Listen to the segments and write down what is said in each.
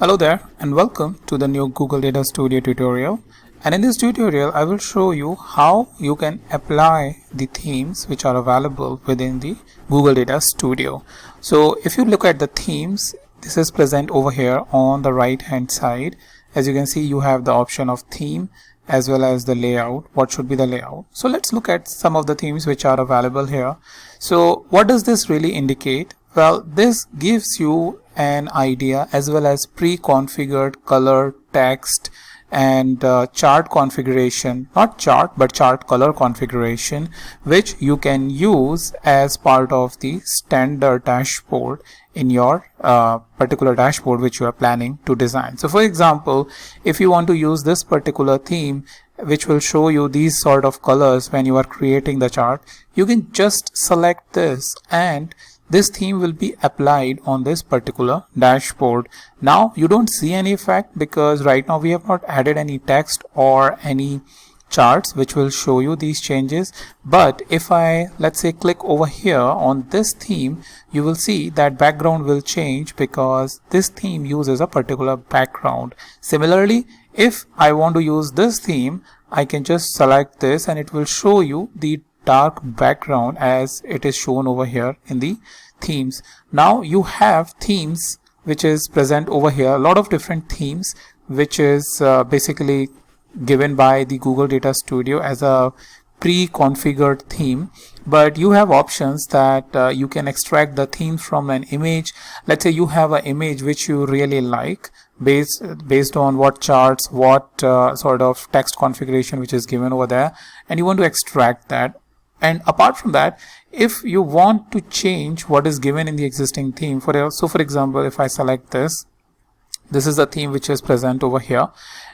Hello there and welcome to the new Google Data Studio tutorial. And in this tutorial I will show you how you can apply the themes which are available within the Google Data Studio. So if you look at the themes, this is present over here on the right hand side. As you can see, you have the option of theme as well as the layout. What should be the layout? So let's look at some of the themes which are available here. So what does this really indicate? Well, this gives you an idea as well as pre-configured color, text and chart configuration, not chart but chart color configuration, which you can use as part of the standard dashboard in your particular dashboard which you are planning to design. So for example, if you want to use this particular theme which will show you these sort of colors when you are creating the chart, you can just select this and this theme will be applied on this particular dashboard. Now you don't see any effect because right now we have not added any text or any charts which will show you these changes. But if I, let's say, click over here on this theme, you will see that background will change because this theme uses a particular background. Similarly, if I want to use this theme, I can just select this and it will show you the dark background as it is shown over here in the themes. Now you have themes which is present over here, a lot of different themes which is basically given by the Google Data Studio as a pre-configured theme, but you have options that you can extract the theme from an image. Let's say you have an image which you really like based on what charts, what sort of text configuration which is given over there, and you want to extract that. And apart from that, if you want to change what is given in the existing theme, for example, if I select this is the theme which is present over here,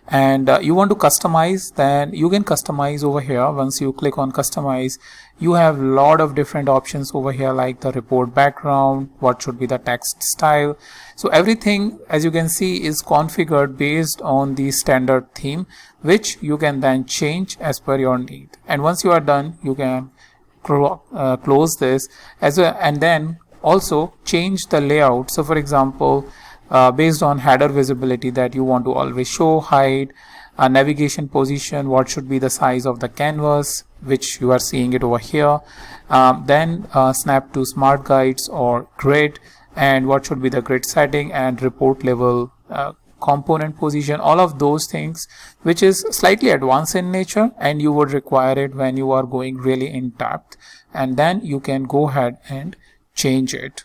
and you want to customize, then you can customize over here. Once you click on customize, you have a lot of different options over here, like the report background, what should be the text style. So everything, as you can see, is configured based on the standard theme, which you can then change as per your need. And once you are done, you can close this as well, and then also change the layout. So for example, based on header visibility that you want to always show, hide, navigation position, what should be the size of the canvas, which you are seeing it over here, then snap to smart guides or grid, and what should be the grid setting and report level, component position, all of those things which is slightly advanced in nature and you would require it when you are going really in depth, and then you can go ahead and change it.